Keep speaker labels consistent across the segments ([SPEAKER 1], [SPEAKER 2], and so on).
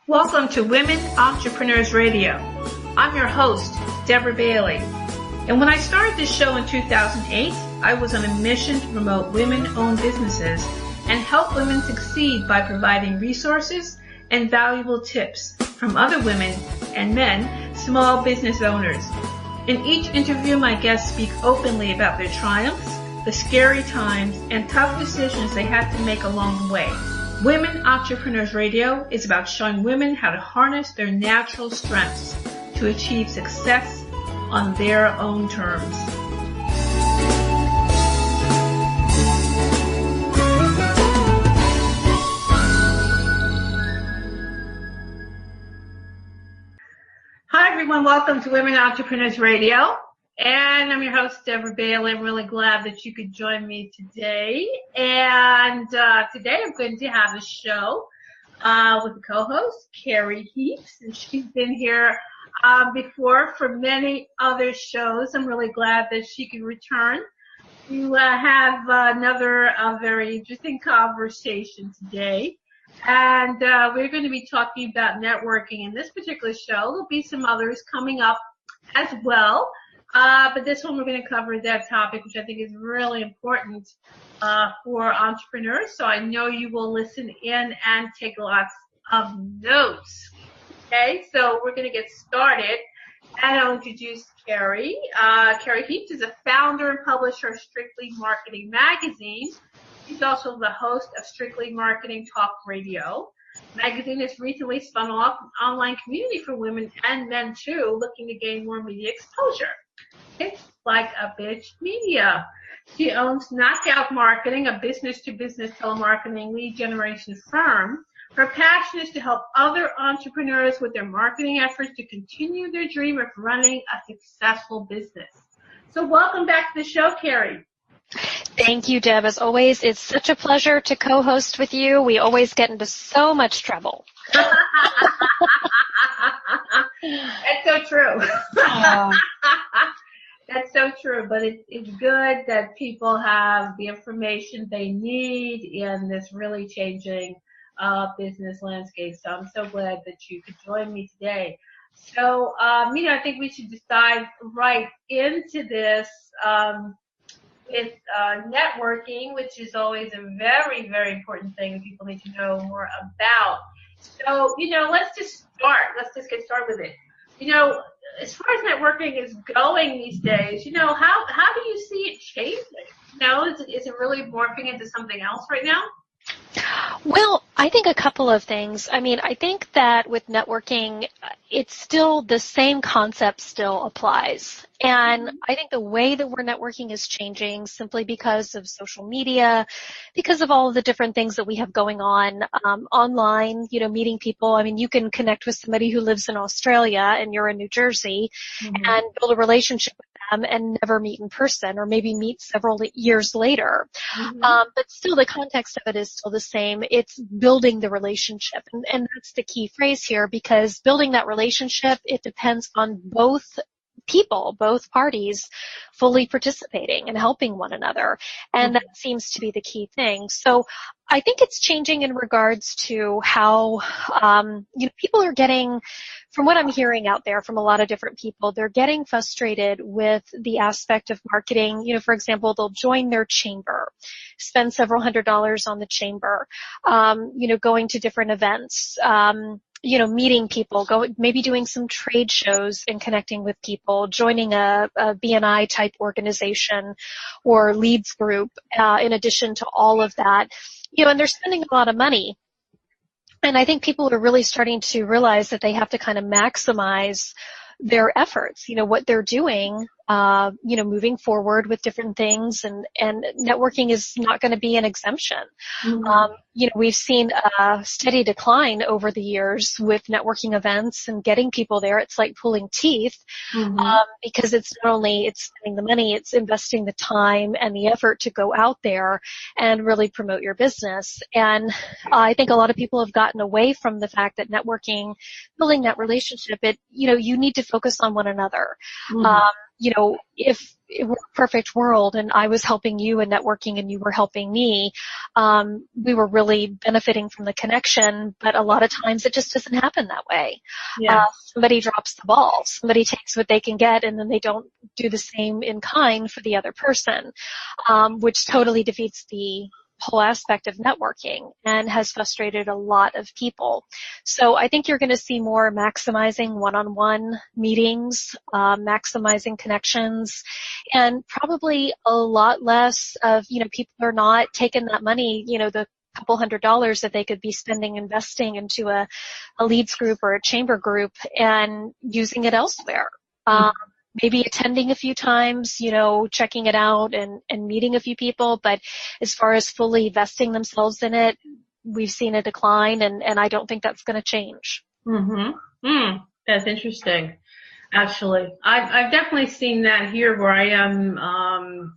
[SPEAKER 1] Welcome to Women Entrepreneurs Radio. I'm your host, Deborah Bailey. And when I started this show in 2008, I was on a mission to promote women-owned businesses and help women succeed by providing resources and valuable tips from other women and men, small business owners. In each interview, my guests speak openly about their triumphs, the scary times, and tough decisions they had to make along the way. Women Entrepreneurs Radio is about showing women how to harness their natural strengths to achieve success on their own terms. Hi everyone, welcome to Women Entrepreneurs Radio. And I'm your host, Deborah Bailey. I'm really glad that you could join me today. And today I'm going to have a show with a co-host, Kerry Heaps. And she's been here before for many other shows. I'm really glad that she could return to have another very interesting conversation today. And we're going to be talking about networking in this particular show. There'll be some others coming up as well. But this one we're going to cover that topic, which I think is really important for entrepreneurs. So I know you will listen in and take lots of notes. Okay, so we're going to get started. And I'll introduce Kerry. Kerry Heaps is a founder and publisher of Strictly Marketing Magazine. She's also the host of Strictly Marketing Talk Radio. Magazine has recently spun off an online community for women and men too, looking to gain more media exposure. It's like a bitch media. She owns Knockout Marketing, a business-to-business telemarketing lead generation firm. Her passion is to help other entrepreneurs with their marketing efforts to continue their dream of running a successful business. So welcome back to the show, Kerry.
[SPEAKER 2] Thank you, Deb. As always, it's such a pleasure to co-host with you. We always get into so much trouble.
[SPEAKER 1] That's so true. That's so true, but it's good that people have the information they need in this really changing business landscape. So I'm so glad that you could join me today. So, I think we should just dive right into this with networking, which is always a very, very important thing that people need to know more about. So, let's just get started with it. As far as networking is going these days, how do you see it changing? Is it really morphing into something else right now?
[SPEAKER 2] Well, I think a couple of things. I think that with networking, it's still the same concept still applies. And I think the way that we're networking is changing simply because of social media, because of all of the different things that we have going on online, meeting people. You can connect with somebody who lives in Australia and you're in New Jersey and build a relationship with them and never meet in person, or maybe meet several years later. But still the context of it is still the same. It's building the relationship. And that's the key phrase here, because building that relationship, it depends on both people, both parties fully participating and helping one another. And that seems to be the key thing. So I think it's changing in regards to how, people are getting, from what I'm hearing out there from a lot of different people, they're getting frustrated with the aspect of marketing. For example, they'll join their chamber, spend several $100s on the chamber, going to different events, meeting people, maybe doing some trade shows and connecting with people, joining a BNI type organization or leads group, in addition to all of that, and they're spending a lot of money. And I think people are really starting to realize that they have to kind of maximize their efforts, what they're doing, moving forward with different things, and networking is not going to be an exemption. We've seen a steady decline over the years with networking events and getting people there. It's like pulling teeth, because it's not only it's spending the money, it's investing the time and the effort to go out there and really promote your business. And I think a lot of people have gotten away from the fact that networking, building that relationship, you need to focus on one another. if it were a perfect world and I was helping you in networking and you were helping me, we were really benefiting from the connection, but a lot of times it just doesn't happen that way.
[SPEAKER 1] Yeah.
[SPEAKER 2] Somebody drops the ball. Somebody takes what they can get and then they don't do the same in kind for the other person, which totally defeats the whole aspect of networking and has frustrated a lot of people. So I think you're going to see more maximizing one-on-one meetings, maximizing connections, and probably a lot less of, people are not taking that money, the couple $100 that they could be spending investing into a leads group or a chamber group and using it elsewhere. Maybe attending a few times, checking it out and meeting a few people. But as far as fully vesting themselves in it, we've seen a decline, and I don't think that's going to change.
[SPEAKER 1] That's interesting. Actually, I've definitely seen that here where I am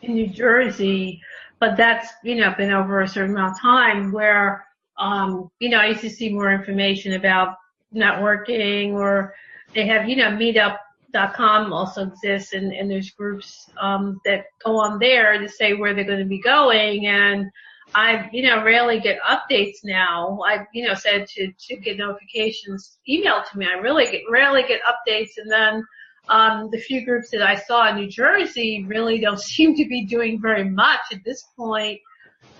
[SPEAKER 1] in New Jersey, but that's, been over a certain amount of time where, I used to see more information about networking, or they have, meetup.com also exists, and there's groups that go on there to say where they're going to be going, and I rarely get updates now. I said to get notifications emailed to me. I rarely get updates, and then the few groups that I saw in New Jersey really don't seem to be doing very much at this point.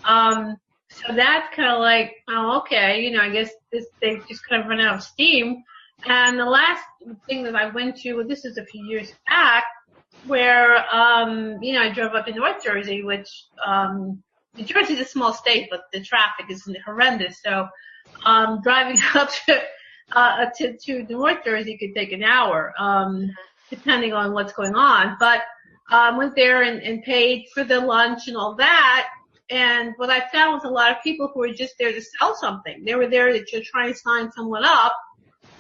[SPEAKER 1] So that's kind of like, oh, okay, I guess they've just kind of run out of steam. And the last thing that I went to, well, this is a few years back, where, I drove up in North Jersey, which, New Jersey's a small state, but the traffic is horrendous. So, driving up to North Jersey could take an hour, depending on what's going on. But, went there and paid for the lunch and all that. And what I found was a lot of people who were just there to sell something. They were there to try and sign someone up.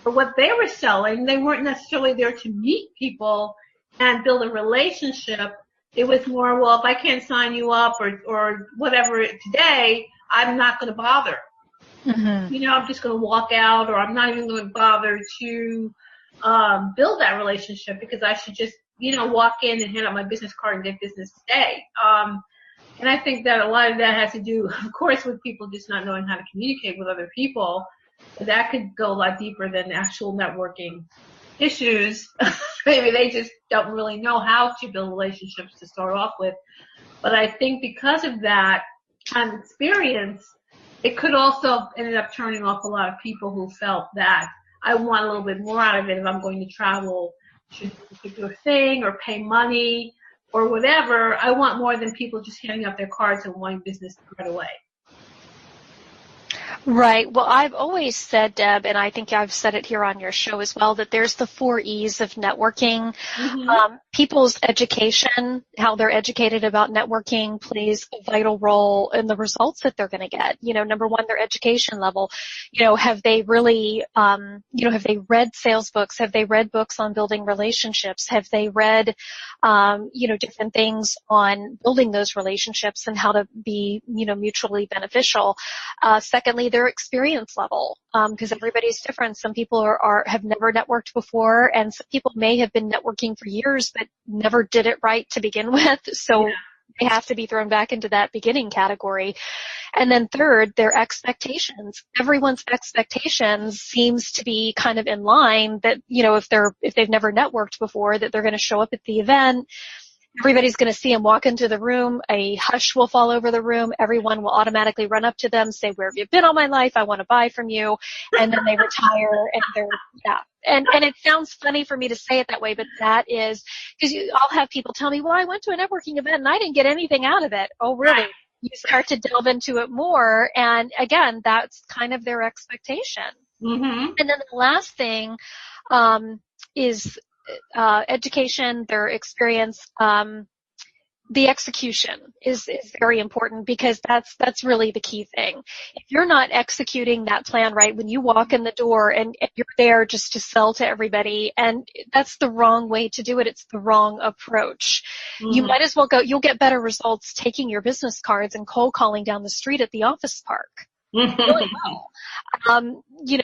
[SPEAKER 1] For what they were selling, they weren't necessarily there to meet people and build a relationship. It was more, well, if I can't sign you up or whatever today, I'm not going to bother. I'm just going to walk out, or I'm not even going to bother to build that relationship, because I should just, walk in and hand out my business card and get business today. And I think that a lot of that has to do, of course, with people just not knowing how to communicate with other people. That could go a lot deeper than actual networking issues. Maybe they just don't really know how to build relationships to start off with. But I think because of that kind of experience, it could also ended up turning off a lot of people who felt that I want a little bit more out of it if I'm going to travel to a particular thing or pay money or whatever. I want more than people just handing out their cards and wanting business right away.
[SPEAKER 2] Right. Well, I've always said, Deb, and I think I've said it here on your show as well, that there's the 4 E's of networking. People's education, how they're educated about networking, plays a vital role in the results that they're going to get. Number one, their education level. Have they really, have they read sales books? Have they read books on building relationships? Have they read, different things on building those relationships and how to be, mutually beneficial? Secondly, their experience level, because everybody's different. Some people have never networked before, and some people may have been networking for years but never did it right to begin with. So they have to be thrown back into that beginning category. And then third, their expectations. Everyone's expectations seems to be kind of in line that, if they've never networked before, that they're going to show up at the event. Everybody's going to see them walk into the room. A hush will fall over the room. Everyone will automatically run up to them, say, "Where have you been all my life? I want to buy from you." And then they retire, and And it sounds funny for me to say it that way, but that is because I'll have people tell me, "Well, I went to a networking event and I didn't get anything out of it." Oh, really? You start to delve into it more, and again, that's kind of their expectation. And then the last thing is education, their experience. The execution is very important, because that's really the key thing. If you're not executing that plan right when you walk in the door and you're there just to sell to everybody, and that's the wrong way to do it. It's the wrong approach. You might as well you'll get better results taking your business cards and cold calling down the street at the office park. really well.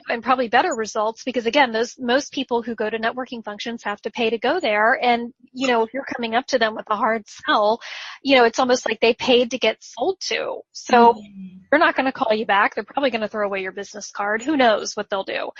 [SPEAKER 2] And probably better results because again, most people who go to networking functions have to pay to go there. And, if you're coming up to them with a hard sell, it's almost like they paid to get sold to. So they're not going to call you back. They're probably going to throw away your business card. Who knows what they'll do?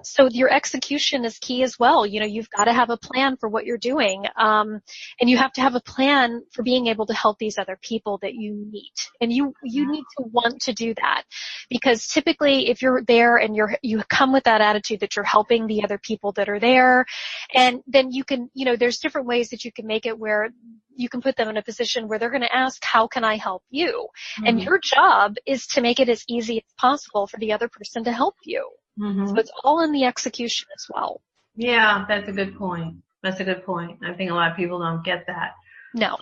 [SPEAKER 2] So your execution is key as well. You've got to have a plan for what you're doing. And you have to have a plan for being able to help these other people that you meet. And you need to want to do that because typically if you're there and you come with that attitude that you're helping the other people that are there, and then you can, there's different ways that you can make it where you can put them in a position where they're going to ask, how can I help you? And your job is to make it as easy as possible for the other person to help you. So it's all in the execution as well.
[SPEAKER 1] Yeah, that's a good point. That's a good point. I think a lot of people don't get that.
[SPEAKER 2] No.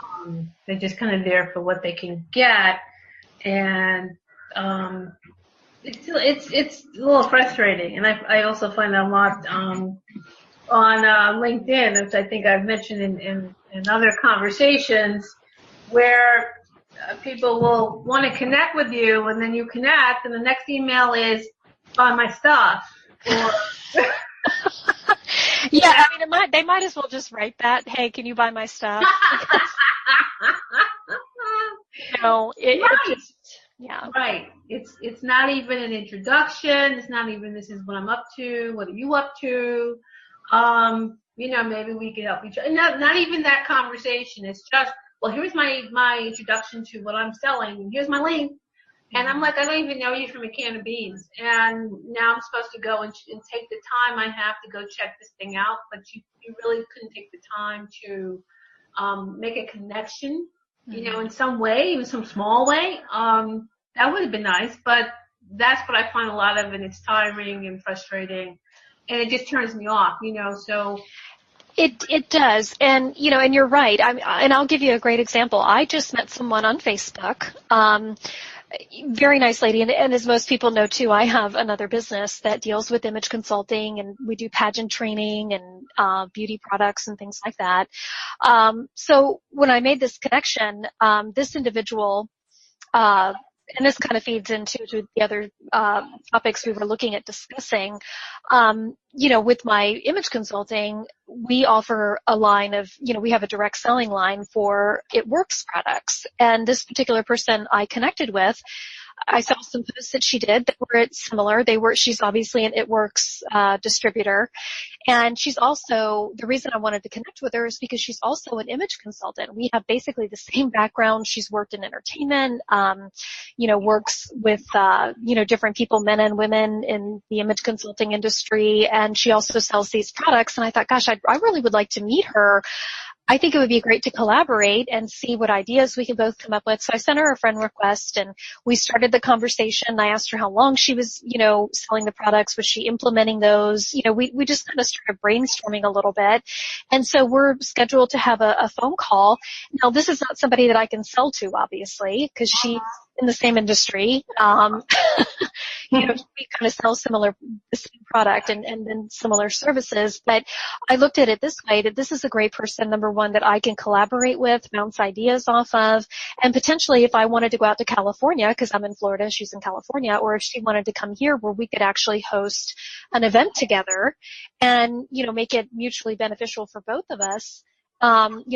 [SPEAKER 1] They're just kind of there for what they can get. And it's a little frustrating. And I also find that a lot on LinkedIn, as I think I've mentioned in other conversations, where people will want to connect with you, and then you connect, and the next email is, buy my stuff. Or
[SPEAKER 2] yeah, I mean, they might as well just write that, hey, can you buy my stuff? It just, yeah.
[SPEAKER 1] Right. It's not even an introduction. It's not even, this is what I'm up to. What are you up to? Maybe we can help each other. Not even that conversation. It's just, well, here's my introduction to what I'm selling, and here's my link. And I'm like, I don't even know you from a can of beans. And now I'm supposed to go and take the time I have to go check this thing out. But you really couldn't take the time to make a connection, in some way, even some small way. That would have been nice. But that's what I find a lot of, and it's tiring and frustrating. And it just turns me off, so.
[SPEAKER 2] It does. And, and you're right. And I'll give you a great example. I just met someone on Facebook. Very nice lady. And as most people know too, I have another business that deals with image consulting, and we do pageant training and beauty products and things like that. So when I made this connection, this individual, and this kind of feeds into the other topics we were looking at discussing. With my image consulting, we offer a line of, we have a direct selling line for It Works products. And this particular person I connected with, I saw some posts that she did that were similar. She's obviously an It Works distributor. And she's also, the reason I wanted to connect with her is because she's also an image consultant. We have basically the same background. She's worked in entertainment, works with, different people, men and women in the image consulting industry. And she also sells these products. And I thought, gosh, I really would like to meet her. I think it would be great to collaborate and see what ideas we can both come up with. So I sent her a friend request and we started the conversation. I asked her how long she was, selling the products. Was she implementing those? We just kind of started brainstorming a little bit. And so we're scheduled to have a phone call. Now, this is not somebody that I can sell to, obviously, because she's in the same industry. We kind of sell the same product and then similar services. But I looked at it this way, that this is a great person, number one, that I can collaborate with, bounce ideas off of, and potentially if I wanted to go out to California, because I'm in Florida, she's in California, or if she wanted to come here where we could actually host an event together and, make it mutually beneficial for both of us.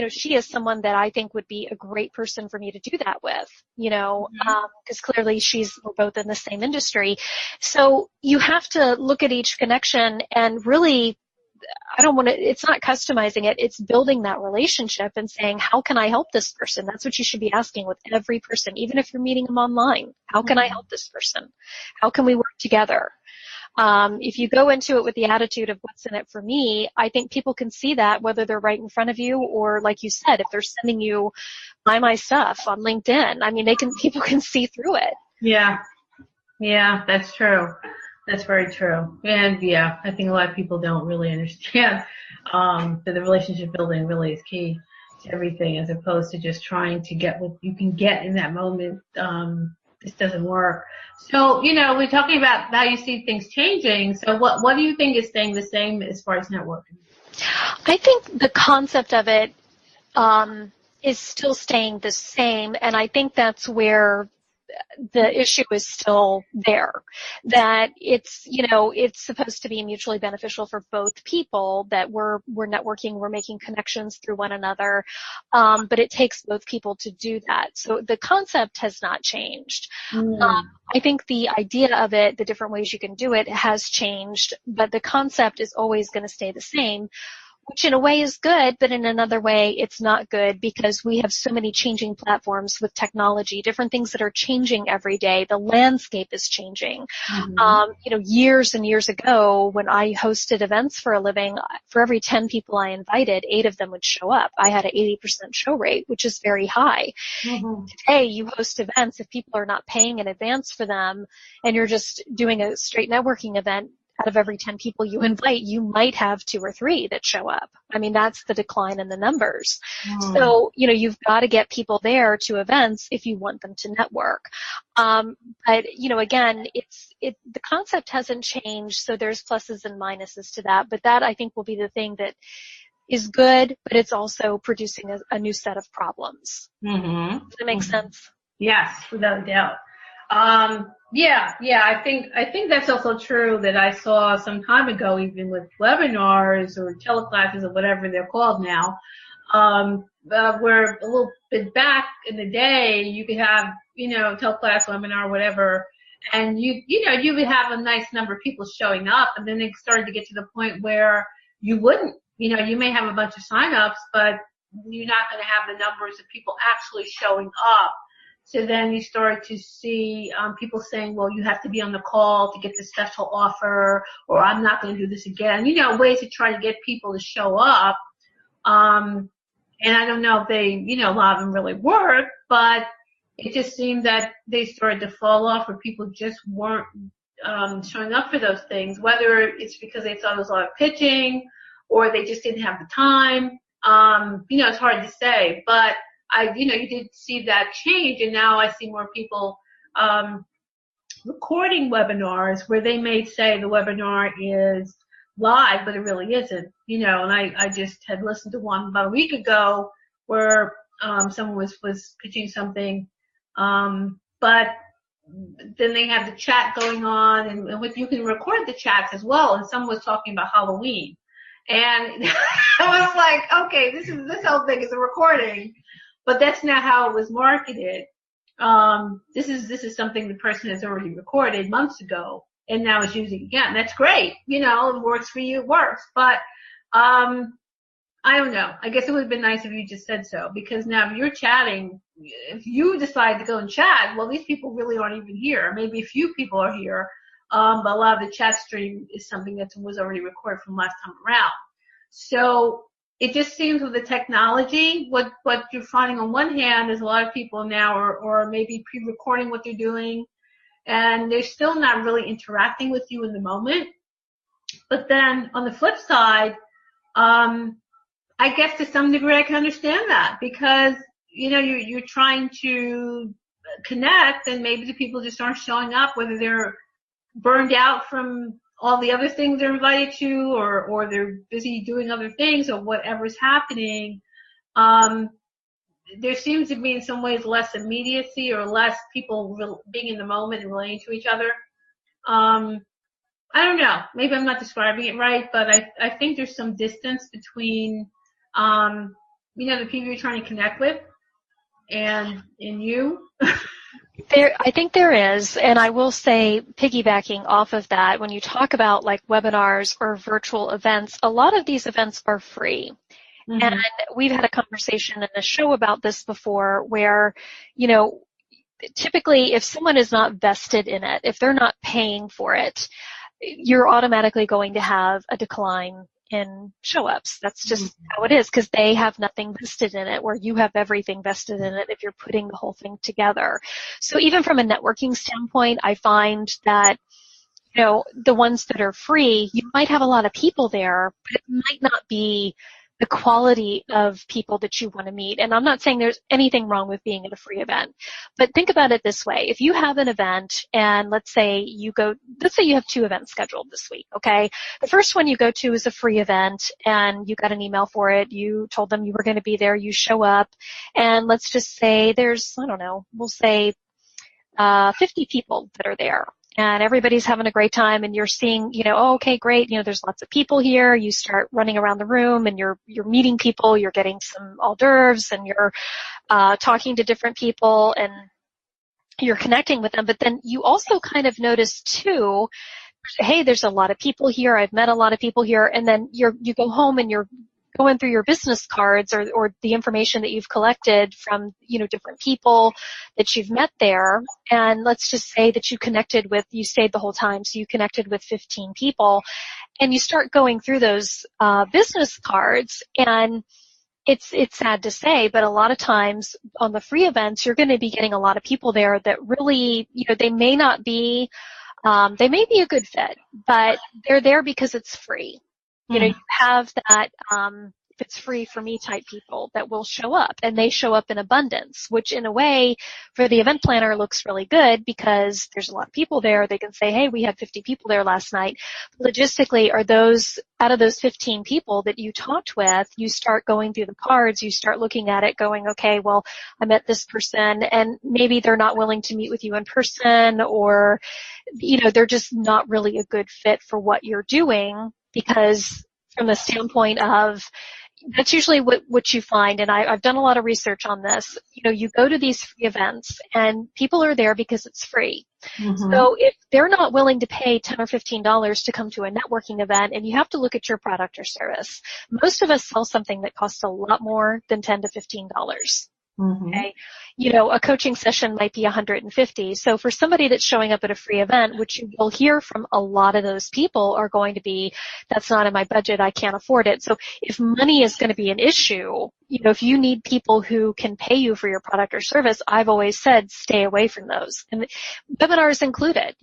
[SPEAKER 2] She is someone that I think would be a great person for me to do that with, because clearly we're both in the same industry. So you have to look at each connection and really, it's not customizing it, it's building that relationship and saying, how can I help this person? That's what you should be asking with every person, even if you're meeting them online. How can I help this person? How can we work together? If you go into it with the attitude of what's in it for me, I think people can see that whether they're right in front of you or, like you said, if they're sending you buy my stuff on LinkedIn. I mean, people can see through it.
[SPEAKER 1] Yeah. Yeah, that's true. That's very true. And yeah, I think a lot of people don't really understand that the relationship building really is key to everything, as opposed to just trying to get what you can get in that moment. This doesn't work. So, we're talking about how you see things changing. So what do you think is staying the same as far as networking?
[SPEAKER 2] I think the concept of it is still staying the same. And I think that's where the issue is still there, that it's, it's supposed to be mutually beneficial for both people, that we're networking, we're making connections through one another, but it takes both people to do that. So the concept has not changed. I think the idea of it, the different ways you can do it, has changed, but the concept is always going to stay the same, which in a way is good, but in another way it's not good, because we have so many changing platforms with technology, different things that are changing every day. The landscape is changing. Years and years ago, when I hosted events for a living, for every 10 people I invited, 8 of them would show up. I had an 80% show rate, which is very high. Today, you host events, if people are not paying in advance for them, and you're just doing a straight networking event, out of every 10 people you invite, you might have 2 or 3 that show up. I mean, that's the decline in the numbers. So, you've got to get people there to events if you want them to network. But, again, the concept hasn't changed, so there's pluses and minuses to that. But that, I think, will be the thing that is good, but it's also producing a new set of problems. Does that make sense?
[SPEAKER 1] Yes, without a doubt. I think that's also true, that I saw some time ago, even with webinars or teleclasses or whatever they're called now, where a little bit back in the day, you could have, teleclass, webinar, whatever, and you would have a nice number of people showing up, and then it started to get to the point where you wouldn't, you may have a bunch of signups, but you're not going to have the numbers of people actually showing up. So then you start to see people saying, well, you have to be on the call to get the special offer, or I'm not going to do this again. Ways to try to get people to show up. And I don't know if they, a lot of them really work, but it just seemed that they started to fall off, where people just weren't showing up for those things, whether it's because they thought it was a lot of pitching or they just didn't have the time. It's hard to say, but you did see that change, and now I see more people recording webinars where they may say the webinar is live, but it really isn't, and I just had listened to one about a week ago where someone was pitching something, but then they have the chat going on, and you can record the chats as well, and someone was talking about Halloween, and I was like, okay, this whole thing is a recording. But that's not how it was marketed. This is something the person has already recorded months ago and now is using again. That's great. It works for you, it works. But I don't know. I guess it would have been nice if you just said so, because now if you're chatting, if you decide to go and chat, well, these people really aren't even here. Maybe a few people are here, but a lot of the chat stream is something that was already recorded from last time around. So it just seems with the technology, what you're finding on one hand is a lot of people now are maybe pre-recording what they're doing, and they're still not really interacting with you in the moment. But then on the flip side, I guess to some degree I can understand that, because you're trying to connect, and maybe the people just aren't showing up, whether they're burned out from all the other things they're invited to, or they're busy doing other things, or whatever's happening. There seems to be in some ways less immediacy, or less people being in the moment and relating to each other. I don't know. Maybe I'm not describing it right, but I think there's some distance between, the people you're trying to connect with and you.
[SPEAKER 2] I think there is, and I will say, piggybacking off of that, when you talk about like webinars or virtual events, a lot of these events are free. And we've had a conversation in the show about this before, where, typically if someone is not vested in it, if they're not paying for it, you're automatically going to have a decline in show-ups. That's just how it is, because they have nothing vested in it, where you have everything vested in it if you're putting the whole thing together. So even from a networking standpoint, I find that, the ones that are free, you might have a lot of people there, but it might not be the quality of people that you want to meet. And I'm not saying there's anything wrong with being at a free event, but think about it this way. If you have an event, and let's say you have 2 events scheduled this week, okay? The first one you go to is a free event, and you got an email for it. You told them you were going to be there. You show up, and let's just say there's, I don't know, we'll say 50 people that are there. And everybody's having a great time, and you're seeing, oh, okay, great, there's lots of people here. You start running around the room, and you're meeting people, you're getting some hors d'oeuvres, and you're talking to different people, and you're connecting with them. But then you also kind of notice too, hey, there's a lot of people here. I've met a lot of people here. And then you go home and you're going through your business cards or the information that you've collected from, different people that you've met there. And let's just say that you stayed the whole time. So you connected with 15 people, and you start going through those business cards, and it's sad to say, but a lot of times on the free events, you're going to be getting a lot of people there that really, they may not be, they may be a good fit, but they're there because it's free. You have that, if it's free for me type people that will show up, and they show up in abundance, which in a way for the event planner looks really good because there's a lot of people there. They can say, hey, we had 50 people there last night. Logistically, out of those 15 people that you talked with, you start going through the cards, you start looking at it going, okay, well, I met this person, and maybe they're not willing to meet with you in person, or, they're just not really a good fit for what you're doing, because from the standpoint of, that's usually what you find, and I've done a lot of research on this. You go to these free events, and people are there because it's free. Mm-hmm. So if they're not willing to pay $10 or $15 to come to a networking event, and you have to look at your product or service, most of us sell something that costs a lot more than $10 to $15. Mm-hmm. Okay. A coaching session might be $150. So for somebody that's showing up at a free event, which you will hear from a lot of those people are going to be, that's not in my budget, I can't afford it. So if money is going to be an issue, if you need people who can pay you for your product or service, I've always said stay away from those. And webinars included.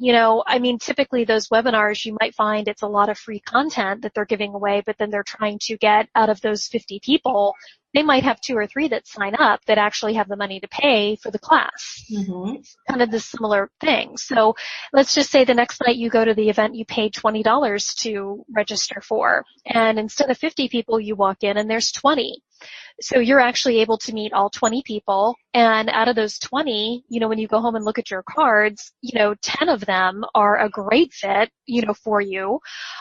[SPEAKER 2] Typically those webinars, you might find it's a lot of free content that they're giving away, but then they're trying to get out of those 50 people, they might have 2 or 3 that sign up that actually have the money to pay for the class. Mm-hmm. It's kind of the similar thing. So let's just say the next night you go to the event you paid $20 to register for, and instead of 50 people, you walk in and there's 20. So you're actually able to meet all 20 people, and out of those 20, when you go home and look at your cards, 10 of them are a great fit, for you,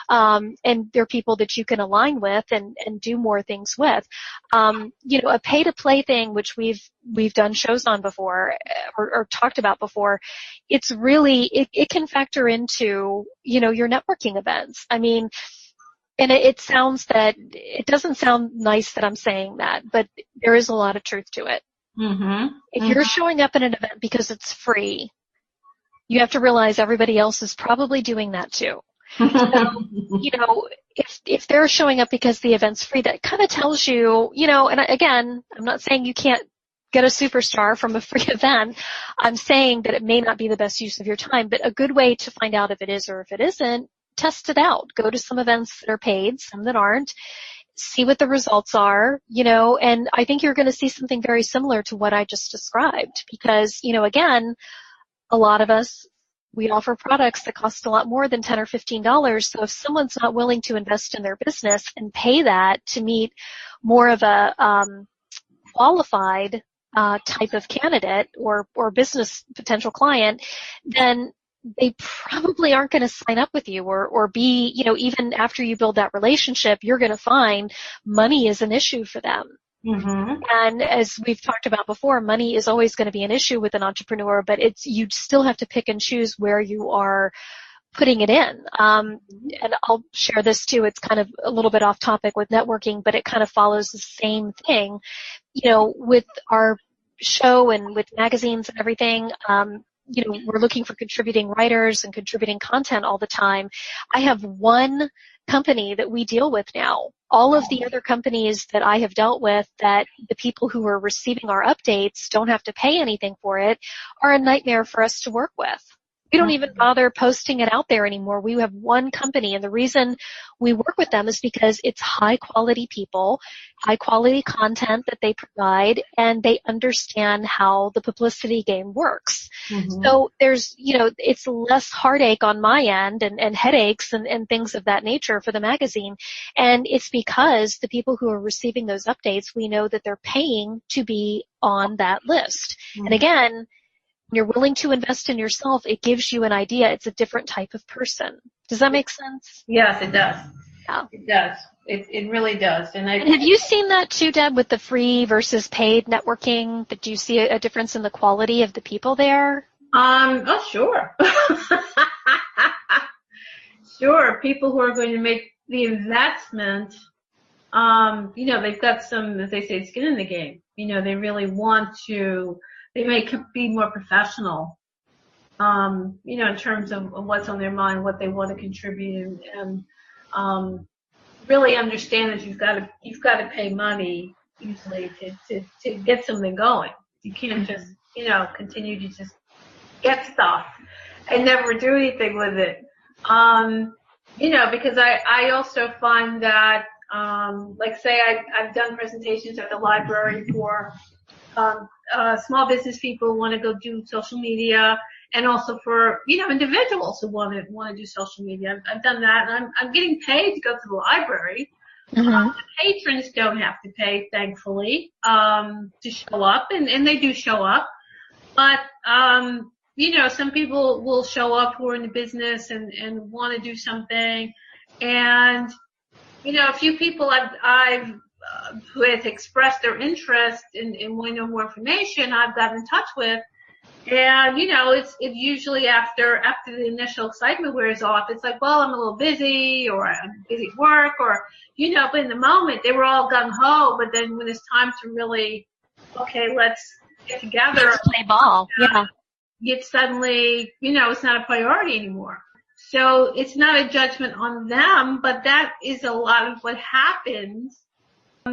[SPEAKER 2] and they're people that you can align with and do more things with. A pay-to-play thing, which we've done shows on before or talked about before, it's really, it can factor into, your networking events. And it doesn't sound nice that I'm saying that, but there is a lot of truth to it. Mm-hmm. If you're showing up at an event because it's free, you have to realize everybody else is probably doing that too. So, if they're showing up because the event's free, that kind of tells you, and again, I'm not saying you can't get a superstar from a free event. I'm saying that it may not be the best use of your time, but a good way to find out if it is or if it isn't, test it out. Go to some events that are paid, some that aren't. See what the results are, and I think you're going to see something very similar to what I just described because, again, a lot of us, we offer products that cost a lot more than $10 or $15. So if someone's not willing to invest in their business and pay that to meet more of a qualified type of candidate or business potential client, then they probably aren't going to sign up with you or be, even after you build that relationship, you're going to find money is an issue for them. Mm-hmm. And as we've talked about before, money is always going to be an issue with an entrepreneur, but you still have to pick and choose where you are putting it in. And I'll share this too. It's kind of a little bit off topic with networking, but it kind of follows the same thing, with our show and with magazines and everything. We're looking for contributing writers and contributing content all the time. I have one company that we deal with now. All of the other companies that I have dealt with that the people who are receiving our updates don't have to pay anything for it are a nightmare for us to work with. We don't even bother posting it out there anymore. We have one company, and the reason we work with them is because it's high-quality people, high-quality content that they provide, and they understand how the publicity game works. Mm-hmm. So there's, it's less heartache on my end and headaches and things of that nature for the magazine. And it's because the people who are receiving those updates, we know that they're paying to be on that list. Mm-hmm. And again, When you're willing to invest in yourself, it gives you an idea. It's a different type of person. Does that make sense?
[SPEAKER 1] Yes, it does.
[SPEAKER 2] Yeah.
[SPEAKER 1] It does. It really does. And
[SPEAKER 2] have you seen that too, Deb, with the free versus paid networking? Do you see a difference in the quality of the people there?
[SPEAKER 1] Oh, sure. Sure. People who are going to make the investment, they've got some, as they say, skin in the game. They really want to, they may be more professional, in terms of what's on their mind, what they want to contribute, and really understand that you've got to pay money usually to get something going. You can't just, continue to just get stuff and never do anything with it. Because I also find that, like say I've done presentations at the library for, small business people who want to go do social media, and also for, individuals who want to do social media. I've done that, and I'm getting paid to go to the library.
[SPEAKER 2] Mm-hmm.
[SPEAKER 1] Patrons don't have to pay, thankfully, to show up, and they do show up. But, some people will show up who are in the business and want to do something. And, a few people I've who have expressed their interest in wanting to know more information, I've gotten in touch with. And, it's usually after the initial excitement wears off, it's like, well, I'm a little busy, or I'm busy at work, or, but in the moment they were all gung ho. But then when it's time to really, okay, let's get together.
[SPEAKER 2] Let's play ball. Yeah.
[SPEAKER 1] It's suddenly, it's not a priority anymore. So it's not a judgment on them, but that is a lot of what happens.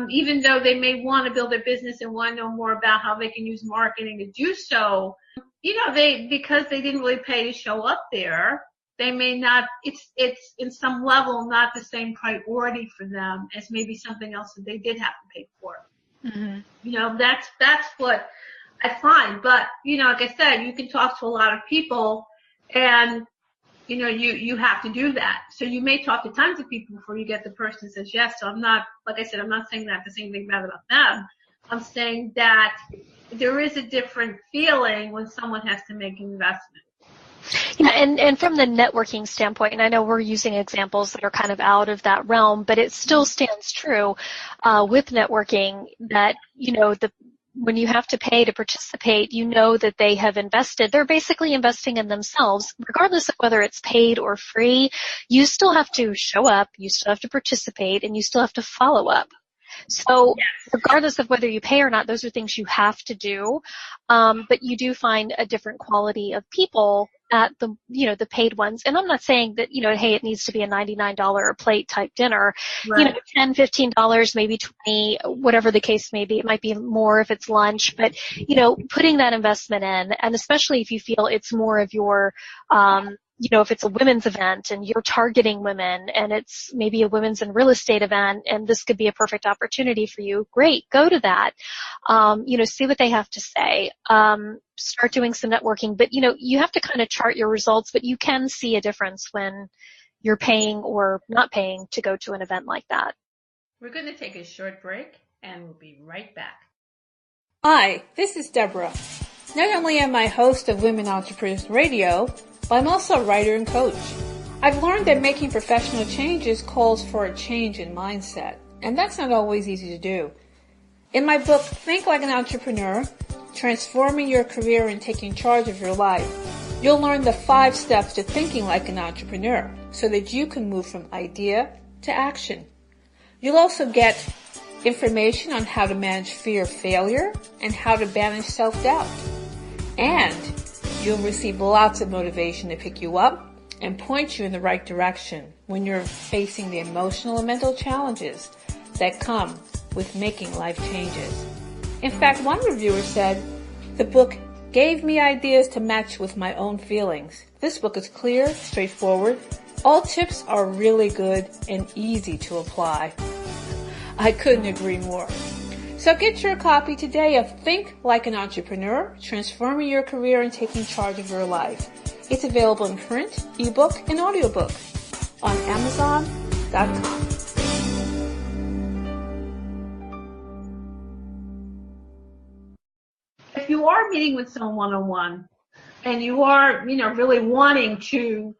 [SPEAKER 1] Even though they may want to build their business and want to know more about how they can use marketing to do so, because they didn't really pay to show up there, they may not, it's in some level not the same priority for them as maybe something else that they did have to pay for. Mm-hmm. That's what I find. But, like I said, you can talk to a lot of people, and, you have to do that. So you may talk to tons of people before you get the person that says yes. So I'm not, like I said, I'm not saying that to say anything bad about them. I'm saying that there is a different feeling when someone has to make an investment.
[SPEAKER 2] Yeah, and from the networking standpoint, and I know we're using examples that are kind of out of that realm, but it still stands true with networking that, when you have to pay to participate, that they have invested. They're basically investing in themselves. Regardless of whether it's paid or free, you still have to show up, you still have to participate, and you still have to follow up. So regardless of whether you pay or not, those are things you have to do. But you do find a different quality of people at the, the paid ones. And I'm not saying that, hey, it needs to be a $99 a plate type dinner.
[SPEAKER 1] Right.
[SPEAKER 2] $10, $15, maybe $20, whatever the case may be. It might be more if it's lunch, but, putting that investment in, and especially if you feel it's more of your, if it's a women's event and you're targeting women, and it's maybe a women's in real estate event, and this could be a perfect opportunity for you, great, go to that. See what they have to say. Start doing some networking, but you have to kind of chart your results, but you can see a difference when you're paying or not paying to go to an event like that.
[SPEAKER 1] We're going to take a short break, and we'll be right back.
[SPEAKER 3] Hi, this is Deborah. Not only am I host of Women Entrepreneurs Radio, but I'm also a writer and coach. I've learned that making professional changes calls for a change in mindset, and that's not always easy to do. In my book, Think Like an Entrepreneur, Transforming Your Career and Taking Charge of Your Life, you'll learn the 5 steps to thinking like an entrepreneur so that you can move from idea to action. You'll also get information on how to manage fear of failure and how to banish self-doubt. And you'll receive lots of motivation to pick you up and point you in the right direction when you're facing the emotional and mental challenges that come with making life changes. In fact, one reviewer said, the book gave me ideas to match with my own feelings. This book is clear, straightforward. All tips are really good and easy to apply. I couldn't agree more. So get your copy today of Think Like an Entrepreneur, Transforming Your Career and Taking Charge of Your Life. It's available in print, ebook, and audiobook on Amazon.com.
[SPEAKER 1] If you are meeting with someone one-on-one, and you are, really wanting to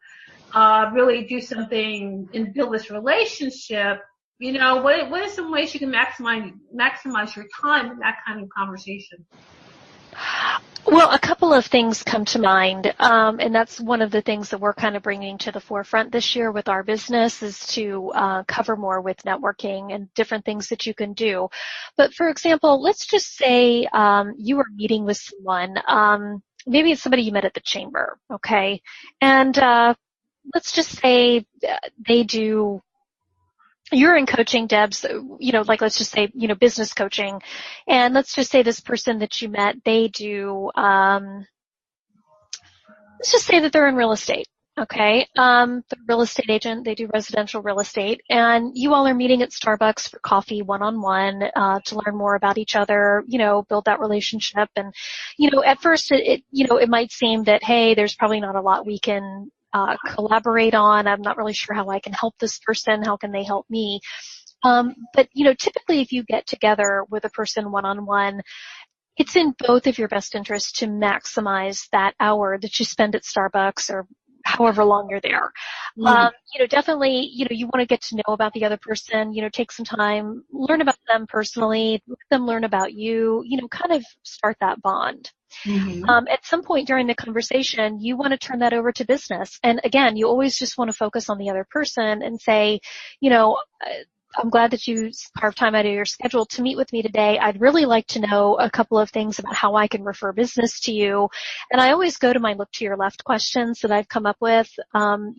[SPEAKER 1] really do something and build this relationship, what are some ways you can maximize your time in that kind of conversation?
[SPEAKER 2] Well, a couple of things come to mind, and that's one of the things that we're kind of bringing to the forefront this year with our business is to cover more with networking and different things that you can do. But for example, let's just say you are meeting with someone, maybe it's somebody you met at the chamber, okay? And let's just say you're in coaching, Debs, like let's just say, business coaching. And let's just say this person that you met, they do, let's just say that they're in real estate. Okay. They're a real estate agent. They do residential real estate. And you all are meeting at Starbucks for coffee one-on-one, to learn more about each other, build that relationship. And, at first it might seem that, hey, there's probably not a lot we can collaborate on. I'm not really sure how I can help this person. How can they help me? But typically if you get together with a person one-on-one, it's in both of your best interests to maximize that hour that you spend at Starbucks or however long you're there. Definitely, you want to get to know about the other person, take some time, learn about them personally, let them learn about you, kind of start that bond. Mm-hmm. At some point during the conversation, you want to turn that over to business. And again, you always just want to focus on the other person and say, I'm glad that you carved time out of your schedule to meet with me today. I'd really like to know a couple of things about how I can refer business to you. And I always go to my look to your left questions that I've come up with, from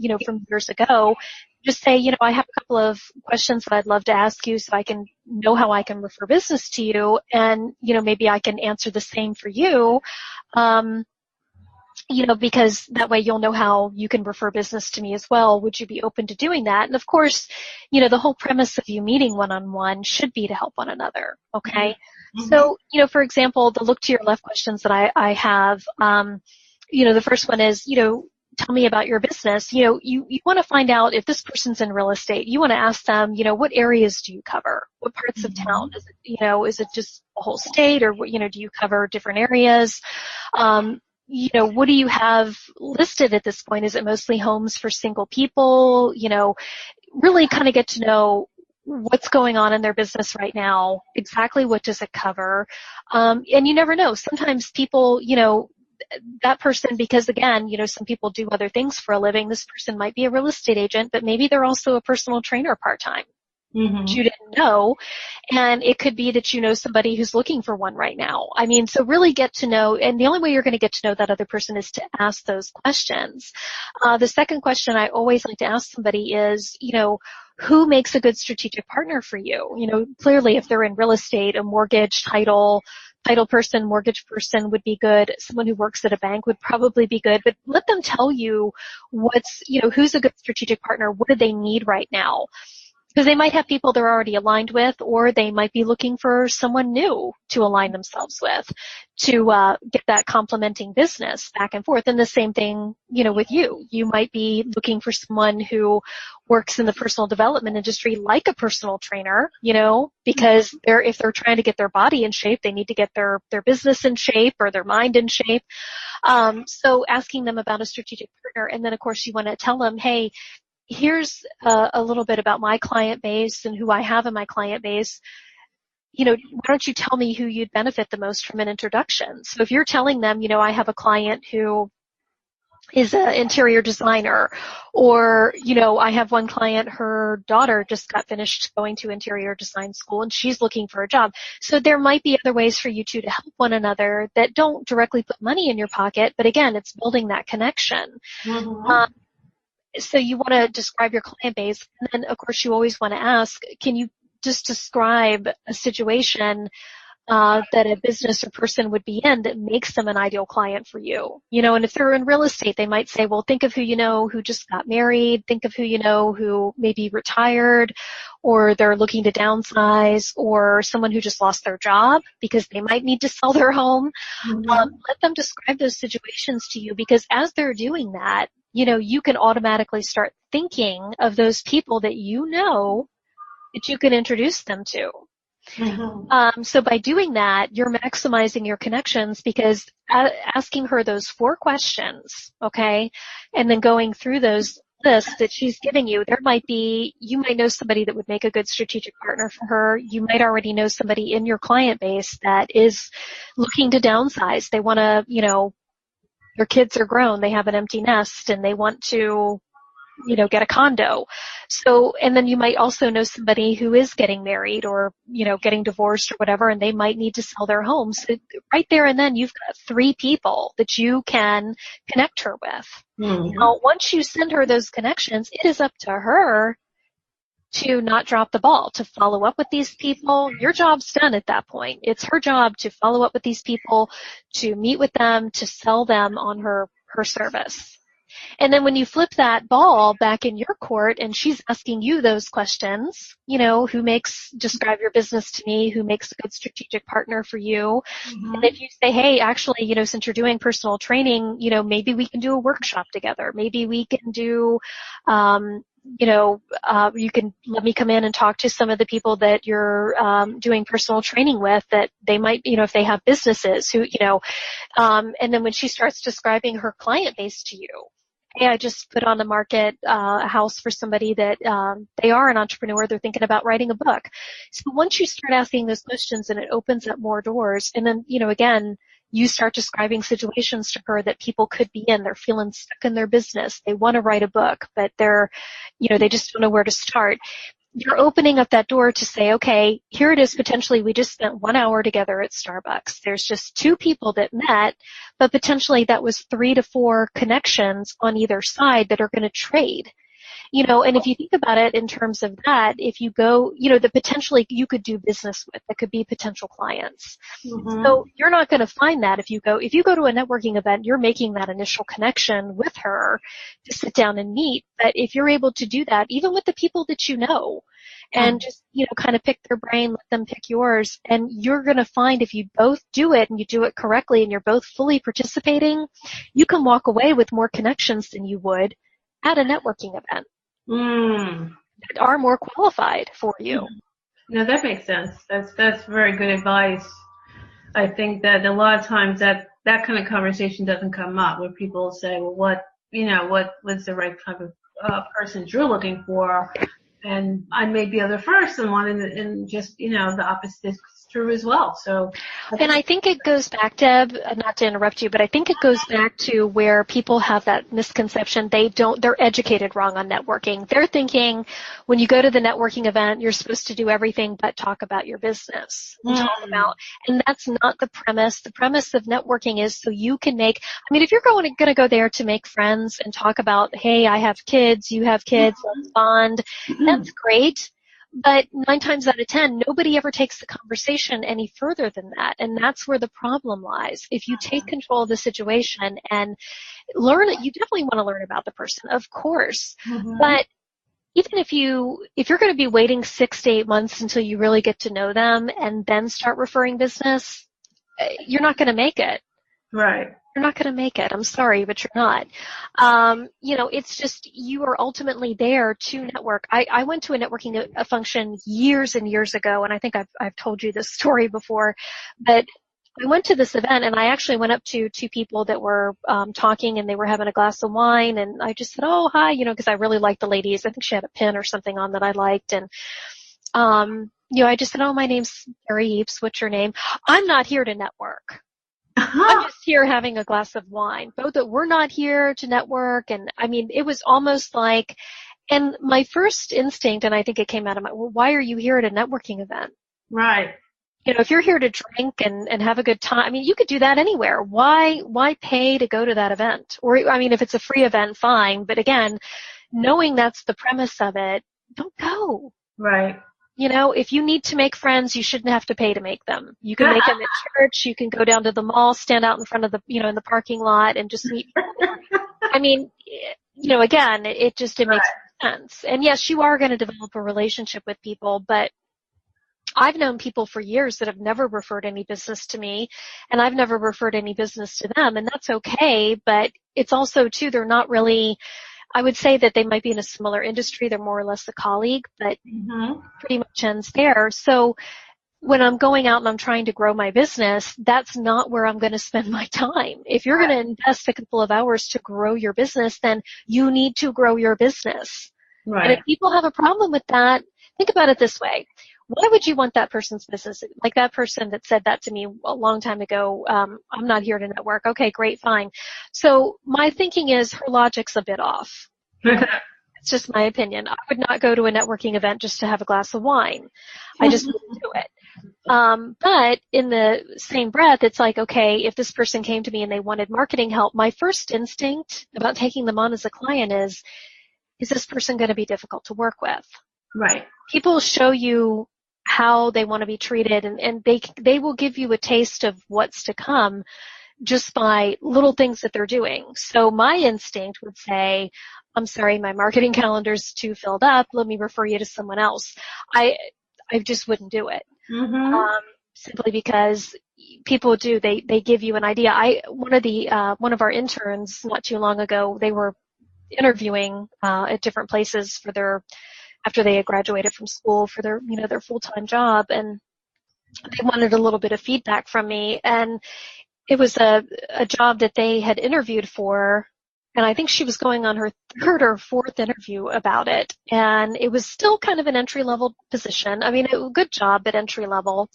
[SPEAKER 2] years ago. Just say, I have a couple of questions that I'd love to ask you so I can know how I can refer business to you. And, maybe I can answer the same for you. Because that way you'll know how you can refer business to me as well. Would you be open to doing that? And of course, the whole premise of you meeting one-on-one should be to help one another. Okay. Mm-hmm. So, for example, the look to your left questions that I have, the first one is, tell me about your business. You want to find out if this person's in real estate. You want to ask them, what areas do you cover? What parts of town? Is it, is it just a whole state or, do you cover different areas? What do you have listed at this point? Is it mostly homes for single people? Really kind of get to know what's going on in their business right now. Exactly what does it cover? And you never know. Sometimes people, that person, because again, some people do other things for a living. This person might be a real estate agent, but maybe they're also a personal trainer part-time. Mm-hmm. That you didn't know. And it could be that you know somebody who's looking for one right now. So really get to know, and the only way you're going to get to know that other person is to ask those questions. The second question I always like to ask somebody is, who makes a good strategic partner for you? Clearly if they're in real estate, a mortgage, title person, mortgage person would be good. Someone who works at a bank would probably be good, but let them tell you who's a good strategic partner. What do they need right now? Because they might have people they're already aligned with, or they might be looking for someone new to align themselves with to get that complementing business back and forth. And the same thing, with you. You might be looking for someone who works in the personal development industry like a personal trainer, because if they're trying to get their body in shape, they need to get their business in shape or their mind in shape. So asking them about a strategic partner. And then, of course, you want to tell them, hey, here's a little bit about my client base and who I have in my client base. Why don't you tell me who you'd benefit the most from an introduction? So if you're telling them, I have a client who is an interior designer, or, I have one client, her daughter just got finished going to interior design school and she's looking for a job. So there might be other ways for you two to help one another that don't directly put money in your pocket, but again, it's building that connection. Mm-hmm. So you want to describe your client base. And then, of course, you always want to ask, can you just describe a situation that a business or person would be in that makes them an ideal client for you? And if they're in real estate, they might say, well, think of who you know who just got married. Think of who you know who maybe retired, or they're looking to downsize, or someone who just lost their job because they might need to sell their home. Mm-hmm. Let them describe those situations to you, because as they're doing that, you can automatically start thinking of those people that that you can introduce them to.
[SPEAKER 1] Mm-hmm.
[SPEAKER 2] So by doing that, you're maximizing your connections because asking her those 4 questions, okay, and then going through those lists that she's giving you, you might know somebody that would make a good strategic partner for her. You might already know somebody in your client base that is looking to downsize. They want to, their kids are grown, they have an empty nest, and they want to get a condo. So, and then you might also know somebody who is getting married or, getting divorced or whatever, and they might need to sell their home. So right there and then you've got 3 people that you can connect her with.
[SPEAKER 1] Mm-hmm.
[SPEAKER 2] Now, once you send her those connections, it is up to her to not drop the ball, to follow up with these people. Your job's done at that point. It's her job to follow up with these people, to meet with them, to sell them on her service. And then when you flip that ball back in your court and she's asking you those questions, describe your business to me, who makes a good strategic partner for you.
[SPEAKER 1] Mm-hmm.
[SPEAKER 2] And if you say, hey, actually, since you're doing personal training, maybe we can do a workshop together. Maybe we can do, you can let me come in and talk to some of the people that you're doing personal training with that they might, if they have businesses who, and then when she starts describing her client base to you, hey, I just put on the market a house for somebody that they are an entrepreneur. They're thinking about writing a book. So once you start asking those questions and it opens up more doors, and then, again, you start describing situations to her that people could be in. They're feeling stuck in their business. They want to write a book, but they just don't know where to start. You're opening up that door to say, okay, here it is potentially we just spent 1 hour together at Starbucks. There's just 2 people that met, but potentially that was 3 to 4 connections on either side that are going to trade. And if you think about it in terms of that, if you go, that potentially you could do business with, that could be potential clients.
[SPEAKER 1] Mm-hmm.
[SPEAKER 2] So you're not going to find that if you go to a networking event, you're making that initial connection with her to sit down and meet. But if you're able to do that, even with the people that you know, and just, kind of pick their brain, let them pick yours, and you're going to find if you both do it and you do it correctly and you're both fully participating, you can walk away with more connections than you would at a networking event. That are more qualified for you.
[SPEAKER 1] No, that makes sense. That's very good advice. I think that a lot of times that kind of conversation doesn't come up where people say, well, what was the right type of person you're looking for? And I may be the first in one, and just, the opposite is true as well. So,
[SPEAKER 2] and I think it goes back, Deb, not to interrupt you, but I think it goes back to where people have that misconception. They're educated wrong on networking. They're thinking when you go to the networking event, you're supposed to do everything but talk about your business. And that's not the premise. The premise of networking is so you can if you're going to go there to make friends and talk about, hey, I have kids, you have kids, let's bond, that's great. But 9 times out of 10, nobody ever takes the conversation any further than that. And that's where the problem lies. If you take control of the situation and learn it, you definitely want to learn about the person, of course.
[SPEAKER 1] Mm-hmm.
[SPEAKER 2] But even if you're going to be waiting 6 to 8 months until you really get to know them and then start referring business, you're not going to make it.
[SPEAKER 1] Right.
[SPEAKER 2] You're not going to make it. I'm sorry, but you're not. It's just you are ultimately there to network. I went to a networking function years and years ago, and I think I've told you this story before, but I went to this event and I actually went up to 2 people that were talking and they were having a glass of wine, and I just said, oh, hi, because I really liked the ladies. I think she had a pin or something on that I liked, and I just said, oh, my name's Kerry Heaps. What's your name? I'm not here to network. I'm just here having a glass of wine. Both that we're not here to network. And it was almost like, and my first instinct, and I think it came out of well, why are you here at a networking event?
[SPEAKER 1] Right.
[SPEAKER 2] If you're here to drink and have a good time, you could do that anywhere. Why pay to go to that event? Or, if it's a free event, fine. But again, knowing that's the premise of it, don't go.
[SPEAKER 1] Right.
[SPEAKER 2] If you need to make friends, you shouldn't have to pay to make them. You can make them at church. You can go down to the mall, stand out in front of the, in the parking lot and just meet people. Again, it makes sense. And yes, you are going to develop a relationship with people, but I've known people for years that have never referred any business to me, and I've never referred any business to them, and that's okay, but it's also, too, they're not really, I would say that they might be in a similar industry. They're more or less a colleague, but pretty much ends there. So when I'm going out and I'm trying to grow my business, that's not where I'm going to spend my time. If you're going to invest a couple of hours to grow your business, then you need to grow your business.
[SPEAKER 1] Right.
[SPEAKER 2] And if people have a problem with that, think about it this way. Why would you want that person's business? Like that person that said that to me a long time ago, I'm not here to network. Okay, great, fine. So my thinking is her logic's a bit off. It's just my opinion. I would not go to a networking event just to have a glass of wine. I just wouldn't do it. But in the same breath, it's like, okay, if this person came to me and they wanted marketing help, my first instinct about taking them on as a client is this person going to be difficult to work with?
[SPEAKER 1] Right.
[SPEAKER 2] People show you how they want to be treated, and they will give you a taste of what's to come just by little things that they're doing. So my instinct would say, I'm sorry, my marketing calendar's too filled up. Let me refer you to someone else. I just wouldn't do it. Simply because people do, they give you an idea. One of our interns not too long ago, they were interviewing at different places after they had graduated from school for their full-time job, and they wanted a little bit of feedback from me, and it was a job that they had interviewed for, and I think she was going on her third or fourth interview about it, and it was still kind of an entry-level position. I mean, a good job, but entry-level,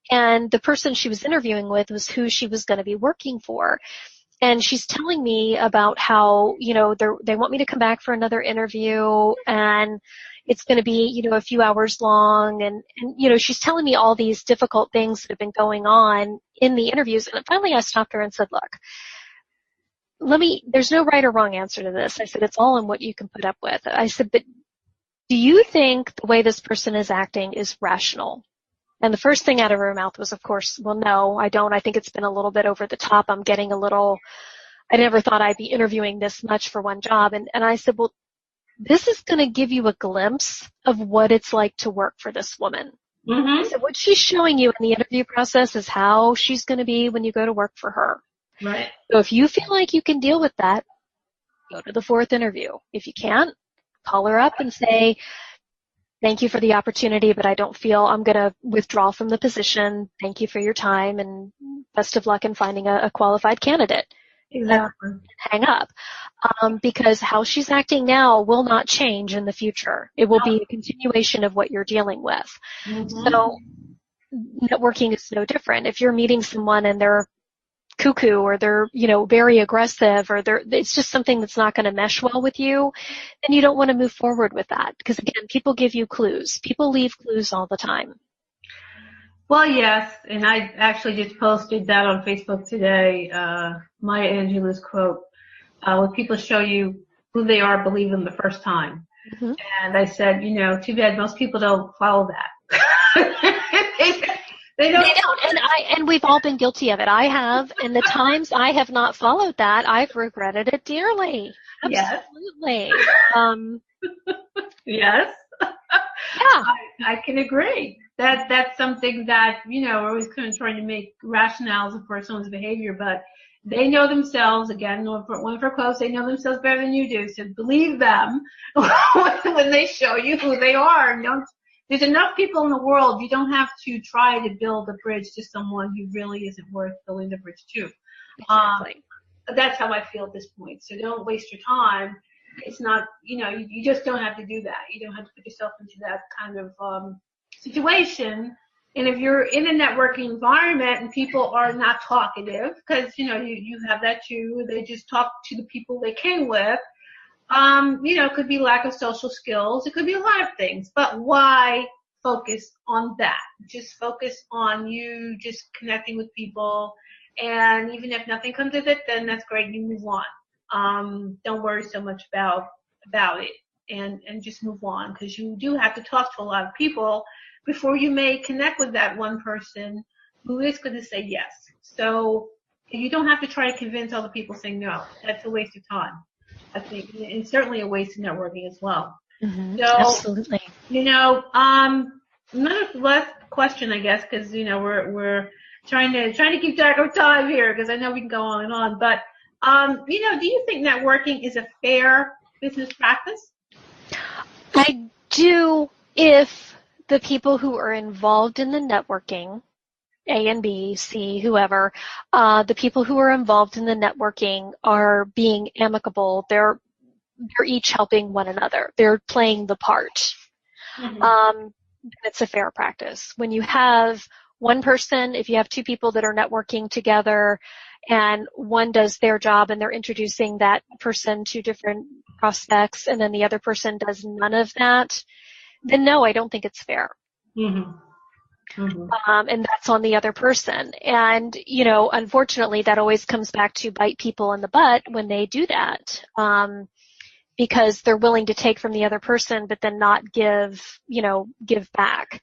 [SPEAKER 2] and the person she was interviewing with was who she was going to be working for. And she's telling me about how, they want me to come back for another interview, and it's going to be, a few hours long. And, she's telling me all these difficult things that have been going on in the interviews. And finally I stopped her and said, look, there's no right or wrong answer to this. I said, it's all in what you can put up with. I said, but do you think the way this person is acting is rational? And the first thing out of her mouth was, of course, well, no, I don't. I think it's been a little bit over the top. I never thought I'd be interviewing this much for one job. And I said, well, this is going to give you a glimpse of what it's like to work for this woman. I said, what she's showing you in the interview process is how she's going to be when you go to work for her.
[SPEAKER 1] Right.
[SPEAKER 2] So if you feel like you can deal with that, go to the fourth interview. If you can't, call her up and say, thank you for the opportunity, but I don't feel I'm going to withdraw from the position. Thank you for your time, and best of luck in finding a qualified candidate.
[SPEAKER 1] Exactly.
[SPEAKER 2] Hang up. Because how she's acting now will not change in the future. It will be a continuation of what you're dealing with. So networking is no different. If you're meeting someone and they're cuckoo, or they're, very aggressive, or it's just something that's not going to mesh well with you, then you don't want to move forward with that. Because again, people give you clues. People leave clues all the time.
[SPEAKER 1] Well, yes, and I actually just posted that on Facebook today, Maya Angelou's quote, when people show you who they are, believe them the first time. And I said, too bad most people don't follow that. They don't.
[SPEAKER 2] And we've all been guilty of it. I have, and the times I have not followed that, I've regretted it dearly. Absolutely.
[SPEAKER 1] Yes.
[SPEAKER 2] Yeah.
[SPEAKER 1] I can agree. That's something that, we're always kind of trying to make rationales for someone's behavior, but they know themselves, again, one for quotes, they know themselves better than you do, so believe them when they show you who they are. There's enough people in the world. You don't have to try to build a bridge to someone who really isn't worth building the bridge to.
[SPEAKER 2] Exactly.
[SPEAKER 1] That's how I feel at this point. So don't waste your time. It's not, you just don't have to do that. You don't have to put yourself into that kind of situation. And if you're in a networking environment and people are not talkative, because, you have that too, they just talk to the people they came with, it could be lack of social skills. It could be a lot of things. But why focus on that? Just focus on you just connecting with people. And even if nothing comes of it, then that's great. You move on. Don't worry so much about it, and just move on, because you do have to talk to a lot of people before you may connect with that one person who is going to say yes. So you don't have to try to convince other people saying no. That's a waste of time, I think, and certainly a waste of networking as well. So,
[SPEAKER 2] absolutely.
[SPEAKER 1] Another last question, I guess, because we're trying to keep track of time here, because I know we can go on and on. But do you think networking is a fair business practice?
[SPEAKER 2] I do, if the people who are involved in the networking, A and B, C, whoever, the people who are involved in the networking are being amicable. They're each helping one another. They're playing the part. Mm-hmm. It's a fair practice. When you have one person, if you have two people that are networking together and one does their job and they're introducing that person to different prospects and then the other person does none of that, then no, I don't think it's fair. Mm-hmm. Mm-hmm. And that's on the other person. And, unfortunately, that always comes back to bite people in the butt when they do that. Because they're willing to take from the other person, but then not give back.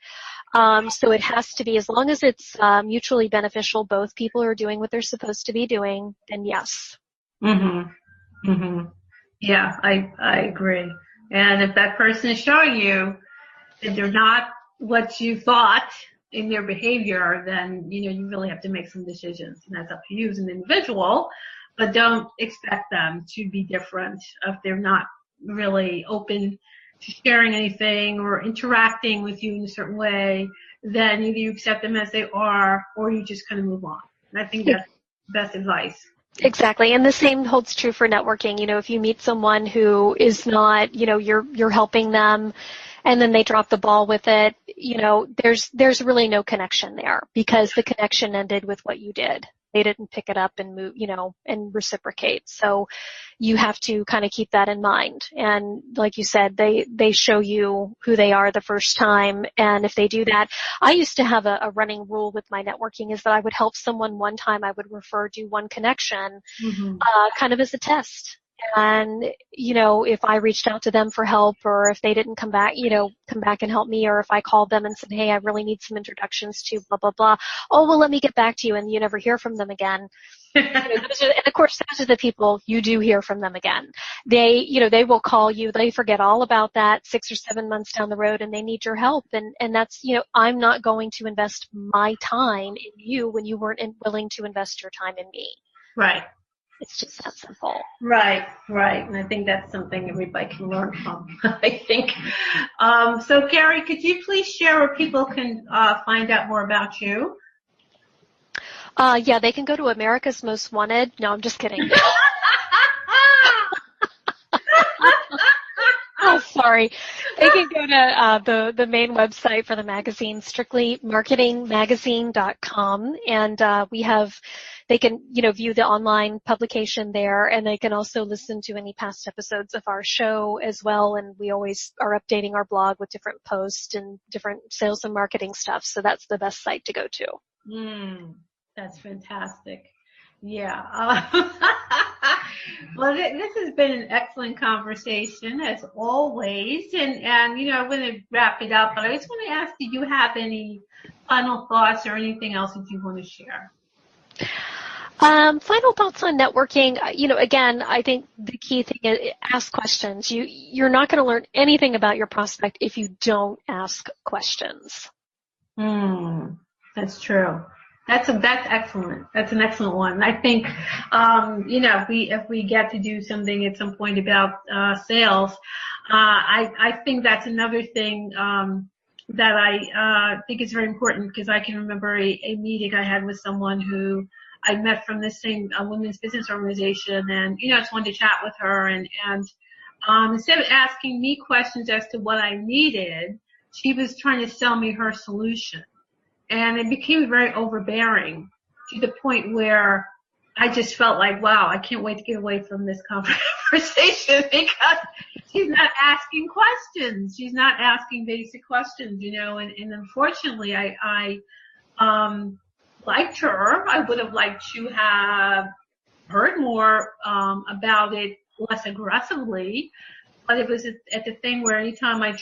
[SPEAKER 2] So it has to be, as long as it's mutually beneficial, both people are doing what they're supposed to be doing, then yes.
[SPEAKER 1] Mm-hmm. Mm-hmm. Yeah, I agree. And if that person is showing you that they're not what you thought in their behavior, then, you really have to make some decisions. And that's up to you as an individual. But don't expect them to be different if they're not really open to sharing anything or interacting with you in a certain way. Then either you accept them as they are or you just kind of move on. And I think that's the best advice.
[SPEAKER 2] Exactly. And the same holds true for networking. If you meet someone who is not, you're helping them and then they drop the ball with it, there's really no connection there because the connection ended with what you did. They didn't pick it up and move, and reciprocate. So you have to kind of keep that in mind. And like you said, they show you who they are the first time. And if they do that, I used to have a running rule with my networking is that I would help someone one time. I would do one connection, mm-hmm. Kind of as a test. And, if I reached out to them for help or if they didn't come back and help me, or if I called them and said, hey, I really need some introductions to blah, blah, blah. Oh, well, let me get back to you. And you never hear from them again. And of course, those are the people you do hear from them again. They will call you. They forget all about that 6 or 7 months down the road and they need your help. And that's, I'm not going to invest my time in you when you weren't willing to invest your time in me.
[SPEAKER 1] Right.
[SPEAKER 2] It's just that simple.
[SPEAKER 1] Right. And I think that's something everybody can learn from, I think. So, Kerry, could you please share where people can find out more about you?
[SPEAKER 2] Yeah, they can go to America's Most Wanted. No, I'm just kidding. Oh, sorry. They can go to the main website for the magazine, strictlymarketingmagazine.com, and they can view the online publication there, and they can also listen to any past episodes of our show as well. And we always are updating our blog with different posts and different sales and marketing stuff. So that's the best site to go to.
[SPEAKER 1] That's fantastic. Yeah. Well, this has been an excellent conversation as always. And I'm going to wrap it up, but I just want to ask, do you have any final thoughts or anything else that you want to share?
[SPEAKER 2] Final thoughts on networking. Again, I think the key thing is ask questions. You're not going to learn anything about your prospect if you don't ask questions.
[SPEAKER 1] That's true. That's excellent. That's an excellent one. I think, if we get to do something at some point about sales, I think that's another thing that I think is very important, because I can remember a meeting I had with someone who I met from this same women's business organization, and I just wanted to chat with her, and instead of asking me questions as to what I needed, she was trying to sell me her solution. And it became very overbearing to the point where I just felt like, wow, I can't wait to get away from this conversation, because she's not asking questions. She's not asking basic questions, and unfortunately I liked her. I would have liked to have heard more about it less aggressively, but it was at the thing where anytime I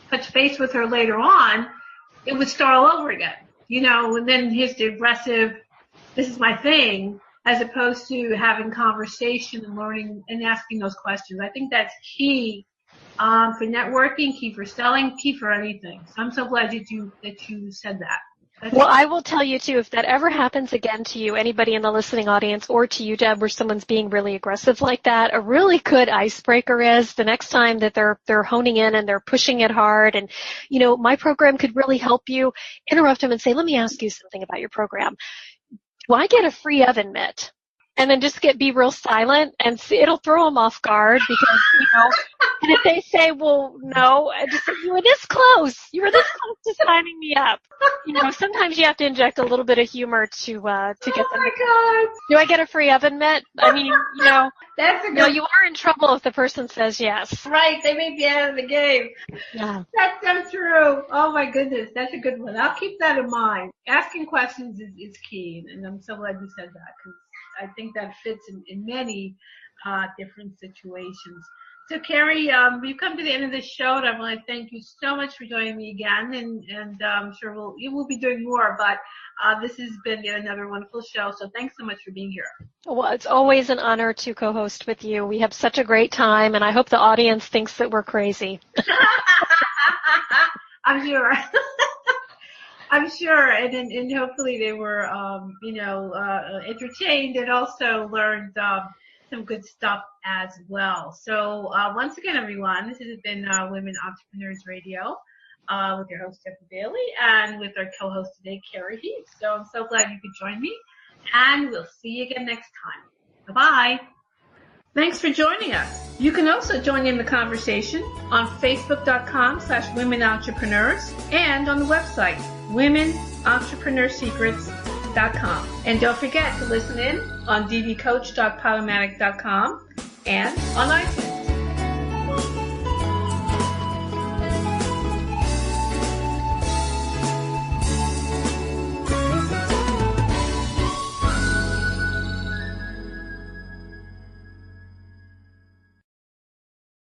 [SPEAKER 1] touched base with her later on, it would start all over again, and then here's the aggressive, this is my thing, as opposed to having conversation and learning and asking those questions. I think that's key for networking, key for selling, key for anything. So I'm so glad that you said that.
[SPEAKER 2] Well, I will tell you, too, if that ever happens again to you, anybody in the listening audience, or to you, Deb, where someone's being really aggressive like that, a really good icebreaker is the next time that they're honing in and they're pushing it hard and, my program could really help you, interrupt them and say, let me ask you something about your program. Do I get a free oven mitt? And then just be real silent, and see, it'll throw them off guard because, and if they say, well, no, I just say, you were this close to signing me up. Sometimes you have to inject a little bit of humor to get them.
[SPEAKER 1] Oh my God.
[SPEAKER 2] Do I get a free oven mitt? I mean,
[SPEAKER 1] That's a good.
[SPEAKER 2] you are in trouble if the person says yes.
[SPEAKER 1] Right, they may be out of the game.
[SPEAKER 2] Yeah.
[SPEAKER 1] That's so true. Oh my goodness, that's a good one. I'll keep that in mind. Asking questions is key, and I'm so glad you said that because I think that fits in many different situations. So, Kerry, we've come to the end of this show, and I want to thank you so much for joining me again, and I'm sure we'll be doing more, but this has been yet another wonderful show, so thanks so much for being here.
[SPEAKER 2] Well, it's always an honor to co-host with you. We have such a great time, and I hope the audience thinks that we're crazy.
[SPEAKER 1] I'm sure. I'm sure, and hopefully they were, entertained and also learned some good stuff as well. So once again, everyone, this has been Women Entrepreneurs Radio with your host, Deborah Bailey, and with our co-host today, Kerry Heaps. So I'm so glad you could join me, and we'll see you again next time. Bye-bye. Thanks for joining us. You can also join in the conversation on Facebook.com/Women Entrepreneurs and on the website, WomenEntrepreneurSecrets.com. And don't forget to listen in on ddcoach.podomatic.com and on iTunes.